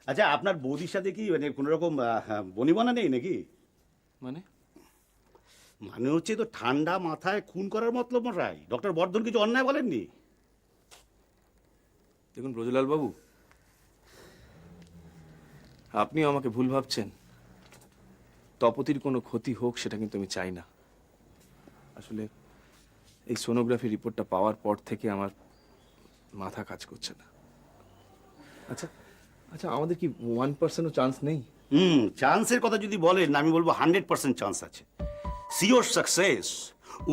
আচ্ছা, আপনার বৌদির সাথে কি মানে কোনো রকম বনিবনা নেই নাকি? মানে মানে হচ্ছে তো ঠান্ডা মাথায় খুন করার মতলব মশাই। ডক্টর বর্ধন কিছু অন্যায় বলেননি? দেখুন ব্রজলাল বাবু, আপনিও আমাকে ভুল ভাবছেন। তপতির কোনো ক্ষতি হোক সেটা কিন্তু আমি চাই না। আসলে এই সোনোগ্রাফি রিপোর্টটা পাওয়ার পর থেকে আমার মাথা কাজ করছে না। আচ্ছা আচ্ছা, আমাদের কি 1%ও চান্স নেই? চান্সের কথা যদি বলেন, আমি বলবো 100% চান্স আছে। Sure success,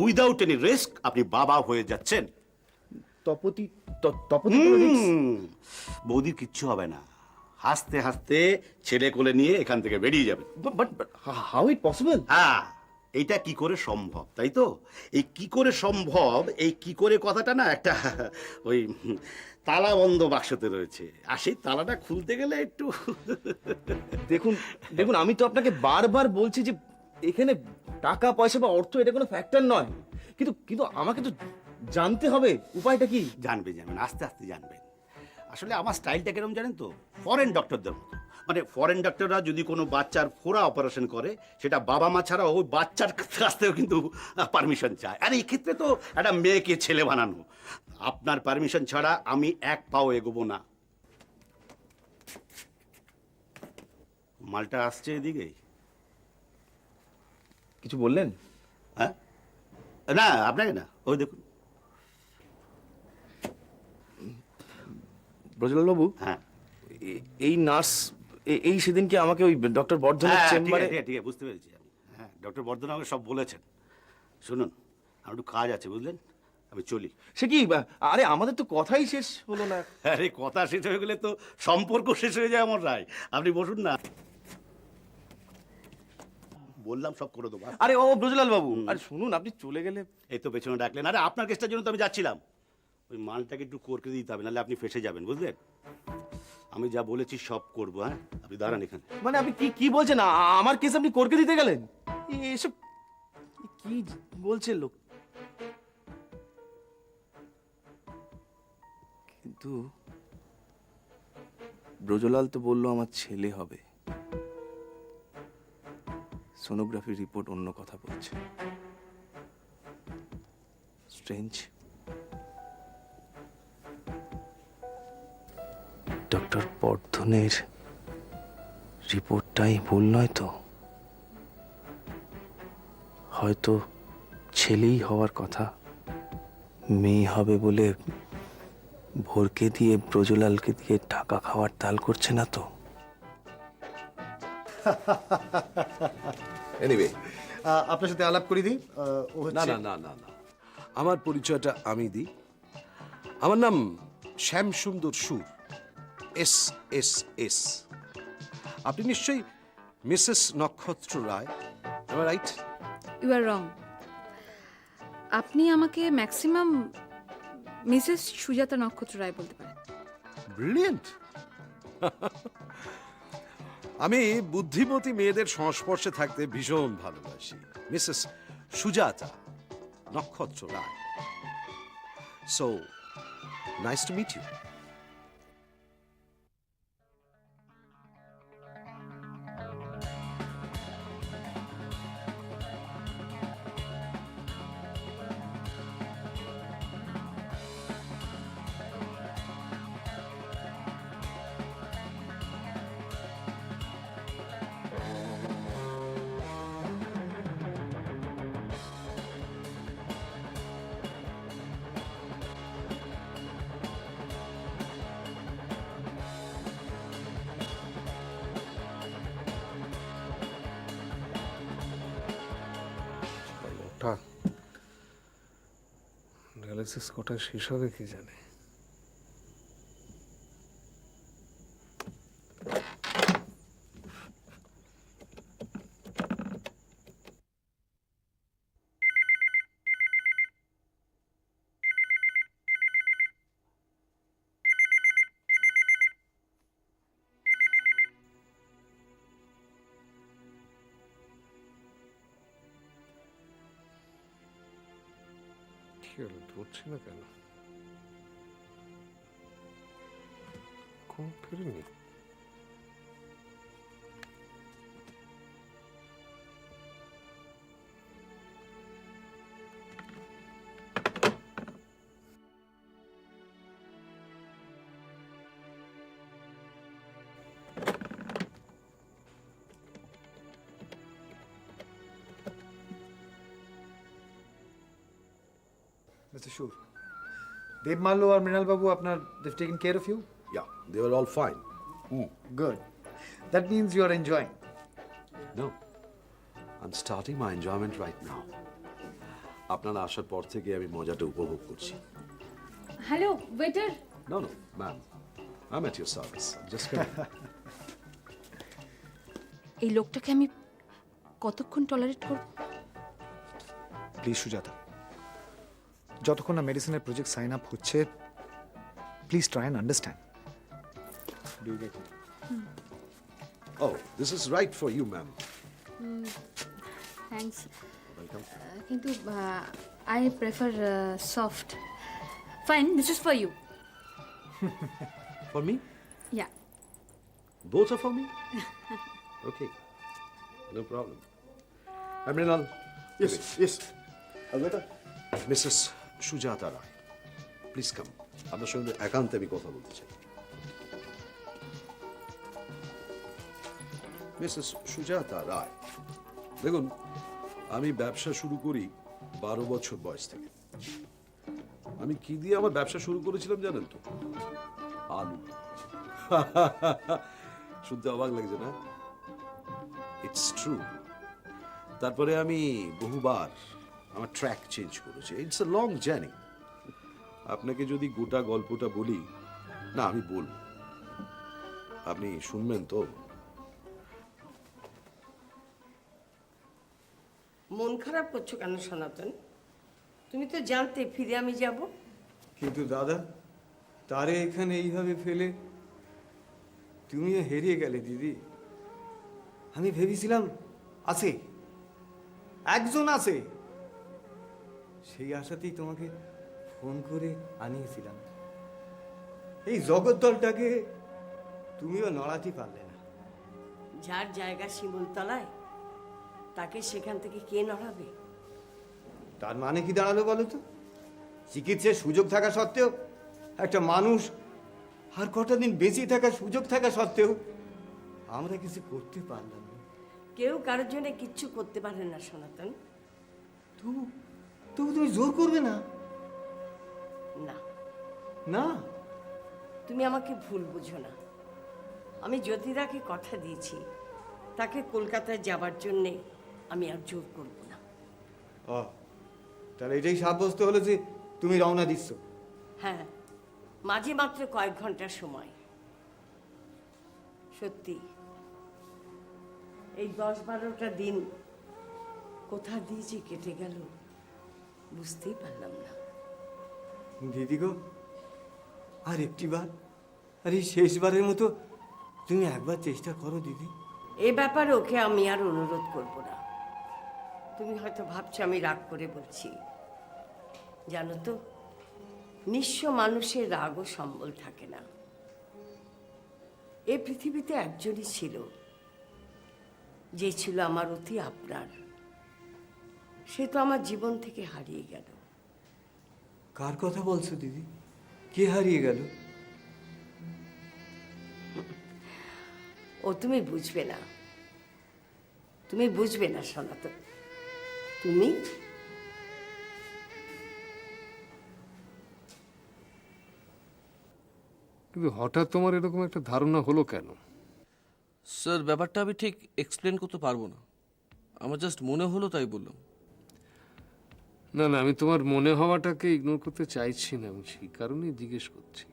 without any risk আপনি বাবা হয়ে যাচ্ছেন। তপতি তপতি কোনো risk? বৌদির কিচ্ছু হবে না। হাসতে হাসতে ছেলে কোলে নিয়ে এখান থেকে বেরিয়ে যাবে। But how it possible? হ্যাঁ, এইটা কি করে সম্ভব, তাই তো? এই কি করে সম্ভব, এই কি করে কথাটা না একটা ওই তালা বন্ধ বাক্সতে রয়েছে, আর সেই তালাটা খুলতে গেলে একটু দেখুন দেখুন, আমি তো আপনাকে বারবার বলছি যে এখানে টাকা পয়সা বা অর্থ এটা কোনো ফ্যাক্টর নয়, কিন্তু কিন্তু আমাকে তো জানতে হবে উপায়টা কি। জানবেন, আস্তে আস্তে জানবেন। আসলে আমার স্টাইলটা কিরকম জানেন তো? ফরেন ডক্টরদের মতো। মানে ফরেন ডক্টররা যদি কোনো বাচ্চার ফোড়া অপারেশন করে, সেটা বাবা মা ছাড়া ওই বাচ্চার কাছ থেকেও কিন্তু পারমিশন চায়। আর এই ক্ষেত্রে তো একটা মেয়েকে ছেলে বানানো, আপনার পারমিশন ছাড়া আমি এক পাও এগোবো না। মালটা আসছে এদিকেই। কিছু বললেন? হ্যাঁ, না আপনাকে না, ওই দেখুন। ব্রজলাল বাবু, হ্যাঁ এই নার্স এই সেদিনকে আমাকে ওই ডক্টর বর্ধনের হ্যাঁ, ঠিক চেম্বারে। আছে ঠিক আছে, বুঝতে পেরেছি আমি। হ্যাঁ, ডক্টর বর্ধন আমাকে সব বলেছেন। শুনুন, আমার একটু কাজ আছে বুঝলেন, আমি চলি। সে কি, আরে আমাদের তো কথাই শেষ হলো না। আরে কথা শেষ হয়ে গেলে তো সম্পর্ক শেষ হয়ে যায় আমার রায়। আপনি বসুন না, বললাম সব করে দেবো। আরে ও ব্রজলাল বাবু, আরে শুনুন, আপনি চলে গেলে। এই তো পেছনে ডাকলেন। আরে আপনার কেসটার জন্য তো আমি যাচ্ছিলাম। ওই মালটাকে একটু করকে দিতে হবে, নাহলে আপনি ফেসে যাবেন বুঝলেন। আমি যা বলেছি সব করবো। হ্যাঁ, আপনি দাঁড়ান এখানে। মানে আপনি কি কি বলছেন? আমার কেস আপনি করকে দিতে গেলেন? এসব কি বলছে লোক? কিন্তু ব্রজলাল তো বললো আমার ছেলে হবে। সোনোগ্রাফি রিপোর্ট অন্য কথা বলছে। স্ট্রেঞ্জ। ডক্টর বর্ধনের রিপোর্টটাই ভুল নয় তো? হয়তো ছেলেই হওয়ার কথা, মেয়ে হবে বলে ভোরকে দিয়ে ব্রজলালকে দিয়ে টাকা খাওয়ার তাল করছে না তো? এনিওয়ে, আপনার সাথে আলাপ করে দিই। ও না হচ্ছে না না না না, আমার পরিচয়টা আমি দিই। আমার নাম শ্যামসুন্দর সুর, SSS। আপনি নিশ্চয়ই মিসেস নক্ষত্র রায়, রাইট? ইউ আর রং। আপনি আমাকে ম্যাক্সিমাম মিসেস সুজাতা নক্ষত্র রায় বলতে পারেন। ব্রিলিয়েন্ট। আমি বুদ্ধিমতী মেয়েদের সংস্পর্শে থাকতে ভীষণ ভালোবাসি। Mrs Sujata Nakshatra Roy. So nice to meet you. ওটা ডায়ালিসিস কটায় শেষ হবে কি জানে। কি হলো, ধরছি না কেন? কোন ফিরিনি? Mr. Shur, Dev Mallo or Mrinal Babu, they've taken care of you? Yeah, they were all fine. Good. That means you are enjoying. No, I'm starting my enjoyment right now. আপনারা আসার পর থেকে আমি মজাটা উপভোগ করছি। Hello waiter. No, no, ma'am. I'm at your service. Just come. এই লোকটাকে আমি কতক্ষণ টলারেট করব? প্লিজ সুজাতা, যতক্ষণ না মেডিসিনের প্রজেক্ট সাইন আপ হচ্ছে, please try and understand. Do you get it? Oh, this is right for you, ma'am. Thanks, কিন্তু I prefer soft. Fine, this is for you. For me? Yeah. Both are for me? Okay, no problem. Mrinal. Yes, yes. Alberta? Mrs. Sujata Rai, please come. আপনার সঙ্গে একান্তে আমি কথা বলতে চাই। Mrs Sujata রায়, দেখুন, আমি ব্যবসা শুরু করি 12 বছর বয়স থেকে। আমি কি দিয়ে আমার ব্যবসা শুরু করেছিলাম জানেন তো? আলু। শুনতে অবাক লাগছে না? It's true. তারপরে আমি বহুবার আমার ট্র্যাক চেঞ্জ করেছি। It's a long journey. আপনাকে যদি গোটা গল্পটা বলি, না আমি বলবো, আপনি শুনবেন তো? মন খারাপ করছো কেন সনাতন? তুমি তো জানতে ফিরে আমি যাব। কিন্তু দাদা, তারে এখানে এইভাবে ফেলে তুমিও হেরিয়ে গেলে দিদি। আমি ভেবেছিলাম আছে, একজন আছে, সেই আশাতেই তোমাকে ফোন করে আনিয়েছিলাম। এই জগদ্দলটাকে তুমিও নড়াতে পারলে না। যার জায়গা শিমুলতলায়, তাকে সেখান থেকে কে নড়াবে? তার মানে কি দাঁড়ালো বলো তো? চিকিৎসার সুযোগ থাকা সত্ত্বেও একটা মানুষ আর কটা দিন বেঁচে থাকার সুযোগ থাকা সত্ত্বেও আমরা কিছু করতে পারলাম না। কেউ কারোর জন্য কিচ্ছু করতে পারে না সনাতন। তবু তবু তুমি জোর করবে না? না, না, তুমি আমাকে ভুল বুঝো না। আমি জ্যোতিদাকে কথা দিয়েছি, তাকে কলকাতায় যাবার জন্যে আমি আর জোর করব না। ও, তাহলে এটাই সাব্যস্ত হলো যে তুমি রওনা দিচ্ছ। হ্যাঁ, মাঝে মাত্র কয়েক ঘন্টার সময়। সত্যি এই 10-12টা দিন কোথা দিয়ে যে কেটে গেল বুঝতেই পারলাম না। দিদি গো, আর একটিবার, আর এই শেষবারের মতো তুমি একবার চেষ্টা করো দিদি। এ ব্যাপারে ওকে আমি আর অনুরোধ করব না। তুমি হয়তো ভাবছো আমি রাগ করে বলছি। জানো তো, নিঃস্ব মানুষের রাগও সম্বল থাকে না। এ পৃথিবীতে একজনই ছিল, যে ছিল আমার অতি আপনার। সে তো আমার জীবন থেকে হারিয়ে গেল। কার কথা বলছো দিদি? কে হারিয়ে গেল? ও তুমি বুঝবে না, তুমি বুঝবে না সনাতন। তুমি কিন্তু হঠাৎ তোমার এরকম একটা ধারণা হলো কেন? স্যার, ব্যাপারটা আমি ঠিক এক্সপ্লেন করতে পারবো না। আমার জাস্ট মনে হলো তাই বললাম। না না, আমি তোমার মনে হওয়াটাকে ইগনোর করতে চাইছি না, আমি সেই কারণেই জিজ্ঞেস করছি।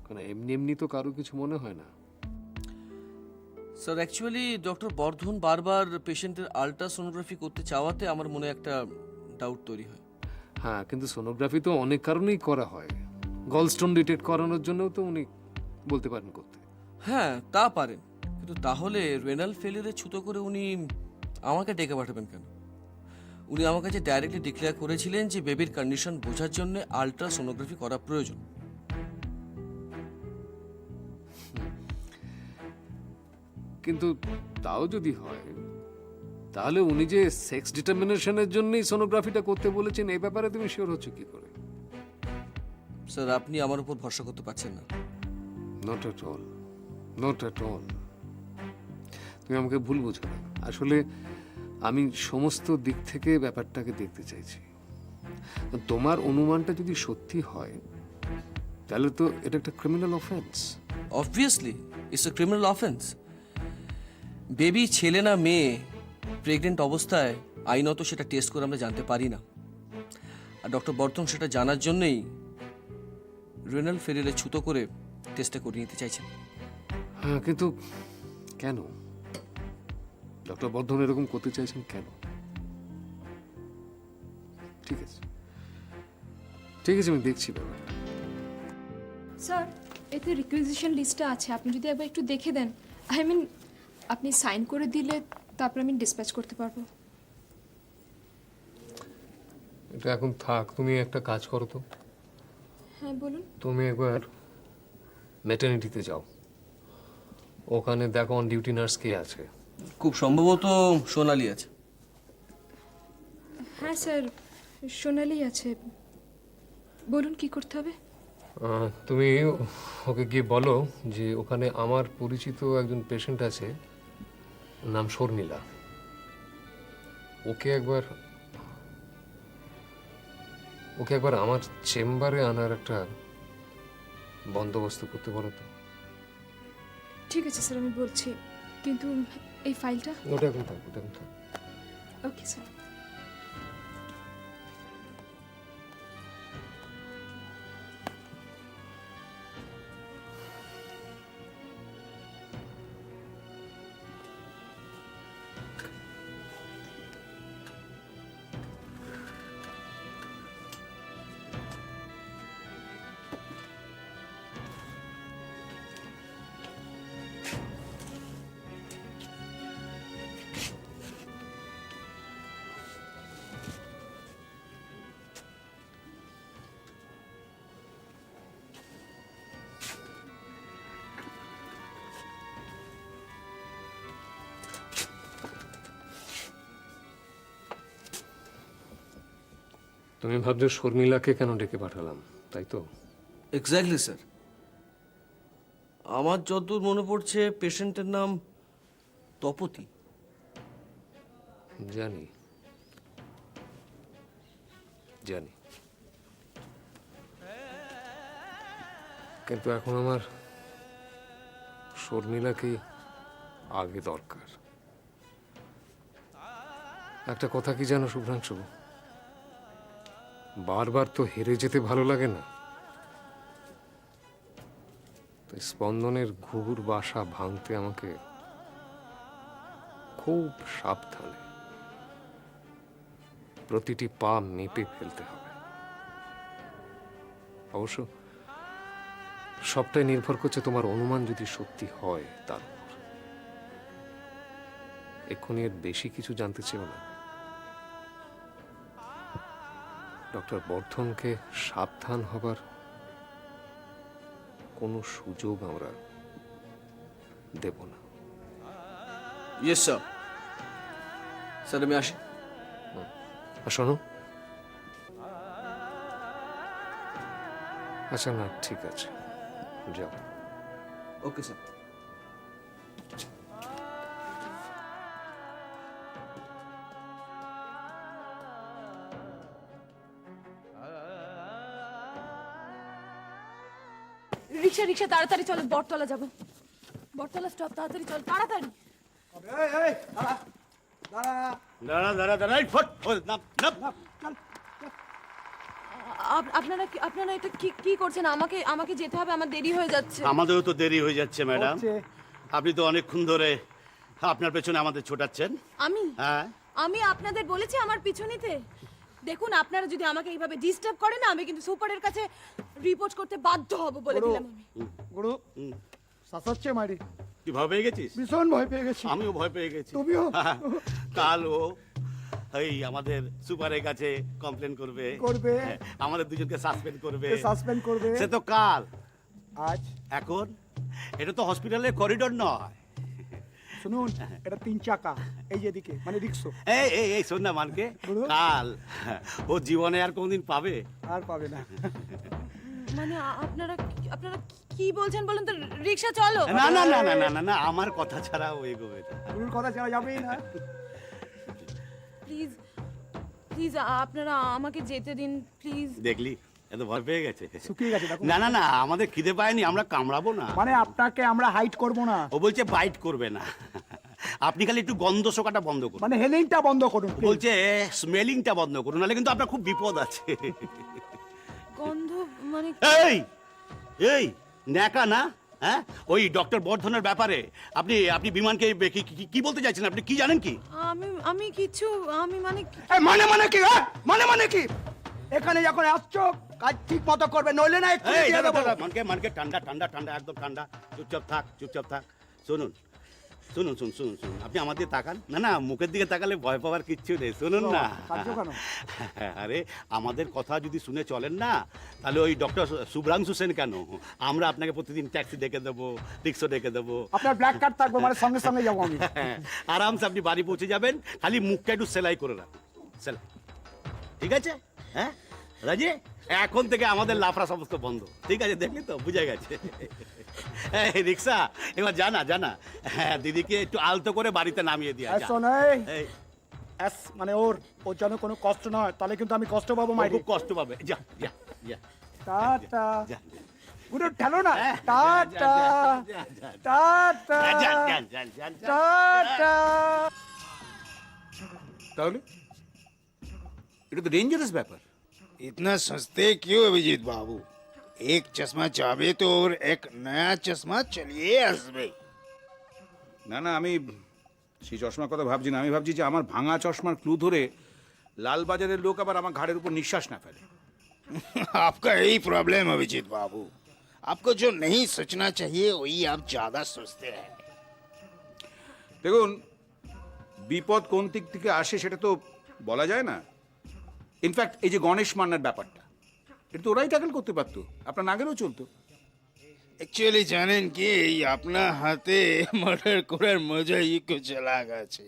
কারণ এমনি এমনি তো কারো কিছু মনে হয় না। স্যার, অ্যাকচুয়ালি ডক্টর বর্ধন বারবার পেশেন্টের আলট্রাসোনোগ্রাফি করতে চাওয়াতে আমার মনে একটা ডাউট তৈরি হয়। হ্যাঁ, কিন্তু সোনোগ্রাফি তো অনেক কারণেই করা হয়। গলস্টোন ডিটেক্ট করানোর জন্যও তো উনি বলতে পারেন করতে। হ্যাঁ, তা পারেন, কিন্তু তাহলে রেনাল ফেলিয়ারে ছুতো করে উনি আমাকে ডেকে পাঠাবেন কেন? উনি আমার কাছে ডাইরেক্টলি ডিক্লেয়ার করেছিলেন যে বেবির কন্ডিশন বোঝার জন্য আলট্রাসোনোগ্রাফি করা প্রয়োজন। কিন্তু তাও যদি হয়, তাহলে উনি যে সেক্স ডিটারমিনেশনের জন্যই সোনোগ্রাফিটা করতে বলেছেন, এই ব্যাপারে তুমি শিওর হচ্ছ কি করে? স্যার, আপনি আমার উপর ভরসা করতে পারছেন না। Not at all, not at all. তুমি আমাকে ভুল বুঝো না। আসলে আমি সমস্ত দিক থেকে ব্যাপারটাকে দেখতে চাইছি। তোমার অনুমানটা যদি সত্যি হয় তাহলে তো এটা একটা criminal offence. Obviously it's a criminal offence. Baby ছেলে না মেয়ে প্রেগনেন্ট অবস্থায় আইনত সেটা টেস্ট করে আমরা জানতে পারি না। আর ডক্টর বর্ধন সেটা জানার জন্যই রেনাল ফেলিয়ারে ছুতো করে টেস্টটা করে নিতে চাইছেন। হ্যাঁ, কিন্তু কেন ডক্টর বর্ধন এরকম করতে চাইছেন কেন? ঠিক আছে, ঠিক আছে, আমি দেখছি ব্যাপারটা। স্যার, এতে রিকুইজিশন লিস্টটা আছে, আপনি যদি একবার একটু দেখে দেন। আই মিন আপনি সাইন করে দিলে তারপর আমি ডিসপ্যাচ করতে পারবো। এটা এখন থাক, তুমি একটা কাজ করো তো, হ্যাঁ বলুন। তুমি একবার ম্যাটারনিটিতে যাও, ওখানে দেখো অন ডিউটি নার্স কে আছে। খুব সম্ভবত সোনালি আছে। হ্যাঁ স্যার, সোনালি আছে। বলুন কি করতে হবে? তুমি ওকে গিয়ে বলো যে ওখানে আমার পরিচিত একজন পেশেন্ট আছে, নাম শর্মিলা, ওকে একবার আমার চেম্বারে আনার একটা বন্দোবস্ত করতে বলো তো। ঠিক আছে স্যার, আমি বলছি, কিন্তু এই ফাইলটা। ওটা এখন থাক, ওটা এখন থাক। Okay sir. তুমি ভাবছো শর্মিলাকে কেন ডেকে পাঠালাম, তাই তো? Exactly sir. আমার যতদূর মনে পড়ছে পেশেন্টের নাম তপতি। জানি জানি, কিন্তু এখন আমার শর্মিলাকে আগে দরকার। একটা কথা কি জানো শুভ্রাংশু, বারবার তো হেরে যেতে ভালো লাগে না, তাই স্পন্দনের ঘুঘুর বাসা ভাঙতে আমাকে খুব সাবধানে প্রতিটি পা মেপে ফেলতে হবে। অবশ্য সবটাই নির্ভর করছে তোমার অনুমান যদি সত্যি হয় তার উপর। এক্ষুনি এর বেশি কিছু জানতে চেও না। ডক্টর বর্ধনকে সাবধান হবার কোনো সুযোগ আমরা দেব না। Yes sir. স্যার আমি আসি। আর শোনো, আচ্ছা না ঠিক আছে, যাও। Okay sir. রিক্সা রিক্সা, তাড়াতাড়ি চলো, বটতলা যাবো। বটতলা স্টপ, তাড়াতাড়ি চল, তাড়াতাড়ি। দাঁড়া দাঁড়া দাঁড়া, এই ফট, ওই, নাম, নাম, নাম, নাম। আপনারা এটা কি করছেন? আমাকে যেতে হবে, আমার দেরি হয়ে যাচ্ছে। আমাদেরও তো দেরি হয়ে যাচ্ছে ম্যাডাম। আপনি তো অনেকক্ষণ ধরে আপনার পেছনে আমাদের ছোটাচ্ছেন। হ্যাঁ, আমি আপনাদের বলেছি আমার পিছু নিতে। দেখুন, আপনারা যদি আমাকে এইভাবে ডিস্টার্ব করেন না, আমি কিন্তু সুপারের কাছে রিপোর্ট করতে বাধ্য হব বলে দিলাম আমি। গুরু সাসাচ্ছে মারি, কি ভয় পেয়ে গেছিস? ভীষণ ভয় পেয়ে গেছি। আমিও ভয় পেয়ে গেছি। তুমিও? কাল ও এই আমাদের সুপারের কাছে কমপ্লেন করবে, হ্যাঁ, আমাদের দুজনকে সাসপেন্ড করবে। সে তো কাল, আজ এখন এটা তো হসপিটালের করিডোর নয়। শুনুন, এটা 3 চাকা, এই যেদিকে মানে রিক্সো। এই এই এই শোন না মানকে, কাল ও জীবনে আর কোনদিন পাবে? আর পাবে না। মানে আপনারা কি বলছেন বলুন তো? রিক্সা চলো। না না না না না না না, আমার কথা ছাড়া ও এগোবে না। গুরুর কথা ছাড়া যাবেই না। প্লিজ প্লিজ আপনারা আমাকে যেতে দিন প্লিজ। দেখলি এত ভয় পেয়ে গেছে। শুকিয়ে গেছে দেখো। না না না, আমাদের খিদে পায়নি, আমরা কামড়াবো না। মানে আপনাকে আমরা হাইট করব না, ও বলছে বাইট করবে না। আপনি খালি একটু গন্ধ শোকাটা বন্ধ করুন। মানে হেলিংটা বন্ধ করুন ও বলছে স্মেলিংটা বন্ধ করুন, নাহলে কিন্তু আপনার খুব বিপদ আছে। গন্ধ মানে এই এই ন্যাকা না, হ্যাঁ? ওই ডক্টর বর্ধনের ব্যাপারে আপনি আপনি বিমানকে কি বলতে চাইছেন? আপনি কি জানেন কি? আমি কিছু আমি মানে মানে কি মানে কি? এখানে যখন আসছো কাজ ঠিক মতো করবে, নইলে না একটু এই দিয়ে দেবো। মানকে ঠান্ডা ঠান্ডা ঠান্ডা একদম ঠান্ডা। চুপচাপ থাক। শুনুন, আপনি আমাদের তাকান না। না, মুখের দিকে তাকালে ভয় পাওয়ার কিচ্ছু নেই। শুনুন না, কাঁদছো কেন? আরে আমাদের কথা যদি শুনে চলেন না, তাহলে ওই ডক্টর শুভ্রাংশু সেন কেন, আমরা আপনাকে প্রতিদিন ট্যাক্সি ডেকে দেবো, রিক্সা ডেকে দেবো। আপনার ব্ল্যাক কার্ড থাকবে, মানে সঙ্গে সঙ্গে যাবো আমি। আরামসে আপনি বাড়ি পৌঁছে যাবেন, খালি মুখটা একটু সেলাই করে রাখুন। সেলাই, ঠিক আছে? হ্যাঁ রাজি? এখন থেকে আমাদের লাফড়া সমস্ত বন্ধ, ঠিক আছে? দেখলি তো, বুঝে গেছে। এই রিক্সা, এবার জানা হ্যাঁ, দিদিকে একটু আলতো করে বাড়িতে নামিয়ে দিয়ে যা। শোন, এই, মানে ওর যেন কোনো কষ্ট না হয়, তাহলে কিন্তু আমি কষ্ট পাবো। ও মাইরি খুব কষ্ট পাবে। যা। টাটা। যা। গুড ঠেলো না। হ্যাঁ, টাটা টাটা যা। টাটা। তাহলে এটা তো ডেঞ্জারাস ব্যাপার। इतना सस्ते क्यों अभिजीत बाबू? एक चश्मा चाबे तो और एक नया चश्मा चलिए আসবে। না না, আমি সেই চশমার কথা ভাবছি না। আমি ভাবছি যে আমার ভাঙা চশমার ক্লু ধরে লালবাজারের লোক আবার আমার ঘাড়ের উপর নিঃশ্বাস না ফেলে। आपका यही प्रॉब्लम अभिजीत बाबू, आपको जो नहीं सोचना चाहिए वही आप ज्यादा सोचते हैं। দেখুন, বিপদ কোন দিক থেকে আসে সেটা তো বলা যায় না। ইনফ্যাক্ট এই যে গণেশ মান্নার ব্যাপারটা, এটা তো ওরাই ট্যাকেল করতে পারতো, আপনার নাগেরও চলতো। অ্যাকচুয়ালি জানেন কি, আপনার হাতে মার্ডার করার মজাই कुछ अलग আছে।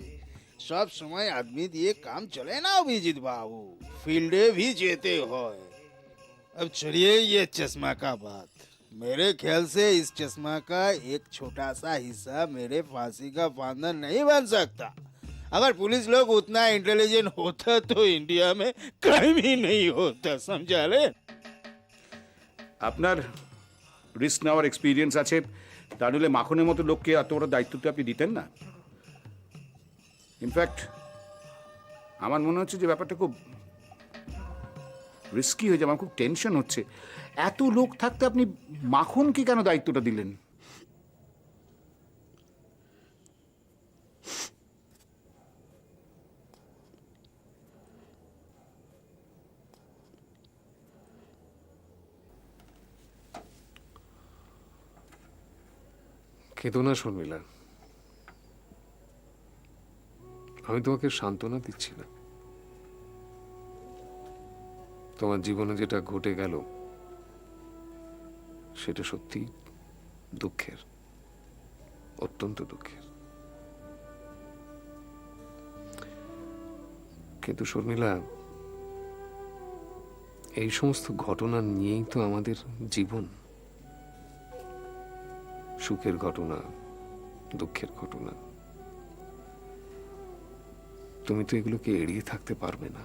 সব সময় आदमी দিয়ে কাম চলে না अभिजीत बाबू, फील्डे भी जेते হয়। अब चलिए ये चश्मा का बात, मेरे ख्याल से इस चश्मा का एक छोटा सा हिस्सा मेरे फांसी का फांदा नहीं बन सकता। अगर पुलिस लोग उतना इंटेलिजेंट होता तो इंडिया में क्राइम ही नहीं होता, समझा ले? আপনার রিস্ক নেওয়ার এক্সপিরিয়েন্স আছে, তা নইলে মাখনের মতো লোককে এত বড় দায়িত্ব তো আপনি দিতেন না। ইনফ্যাক্ট আমার মনে হচ্ছে যে ব্যাপারটা খুব রিস্কি হয়ে যাবে। আমার খুব টেনশন হচ্ছে। এত লোক থাকতে আপনি মাখনকে কেন দায়িত্বটা দিলেন? কেঁদো না শর্মিলা, আমি তোমাকে সান্ত্বনা দিচ্ছি না। তোমার জীবনে যেটা ঘটে গেল সেটা সত্যি দুঃখের, অত্যন্ত দুঃখের। কিন্তু শর্মিলা, এই সমস্ত ঘটনা নিয়েই তো আমাদের জীবন। সুখের ঘটনা, দুঃখের ঘটনা। তুমি তো এগুলোকে এড়িয়ে থাকতে পারবে না।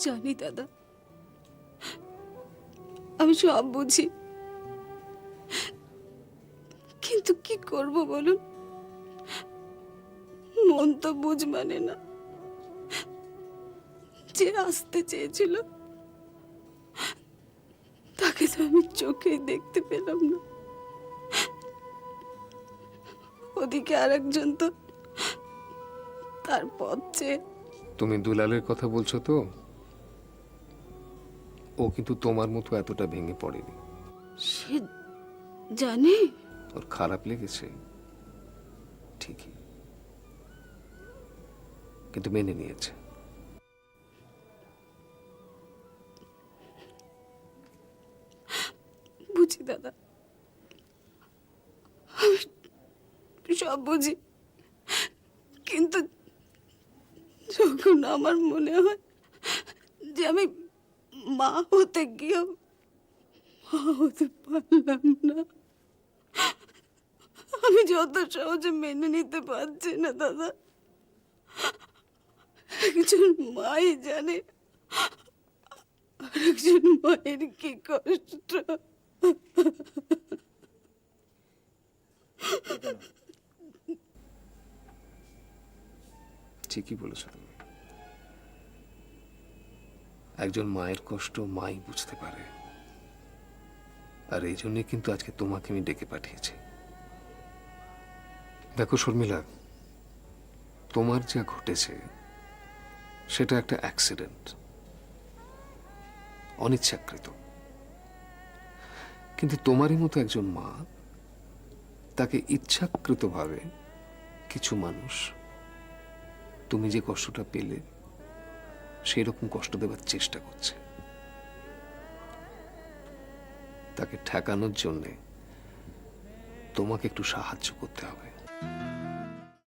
জানি দাদা, আমি সব বুঝি, কিন্তু কি করব বলুন, মন তো বুঝ মানে না। যে আসতে চেয়েছিল তাকে তো আমি চোখে দেখতে পেলাম না। ওদিকে আরেকজন তো তার পথ চেয়ে। তুমি দুলালের কথা বলছো তো? ও কিন্তু তোমার মতো এতটা ভেঙে পড়েনি। সে জানে ওর খারাপ লেগেছে ঠিকই, কিন্তু মেনে নিয়েছে। বুঝি দাদা, আমি সব বুঝি, কিন্তু যখন আমার মনে হয় যে আমি মা হতে গিয়েও মা হতে পারলাম না, আমি যত সহজে মেনে নিতে পারছি না দাদা। একজন মাই জানে আর একজন মায়ের কি কষ্ট। ঠিকই বলেছ তুমি। একজন মায়ের কষ্ট মাই বুঝতে পারে, আর এই জন্যই কিন্তু আজকে তোমাকে আমি ডেকে পাঠিয়েছি। দেখো শর্মিলা, তোমার যা ঘটেছে সেটা একটা অ্যাক্সিডেন্ট, অনিচ্ছাকৃত। কিন্তু তোমারই মতো একজন মা, তাকে ইচ্ছাকৃতভাবে কিছু মানুষ তুমি যে কষ্টটা পেলে সেই রকম কষ্ট দেওয়ার চেষ্টা করছে। তাকে ঠেকানোর জন্যে তোমাকে একটু সাহায্য করতে হবে।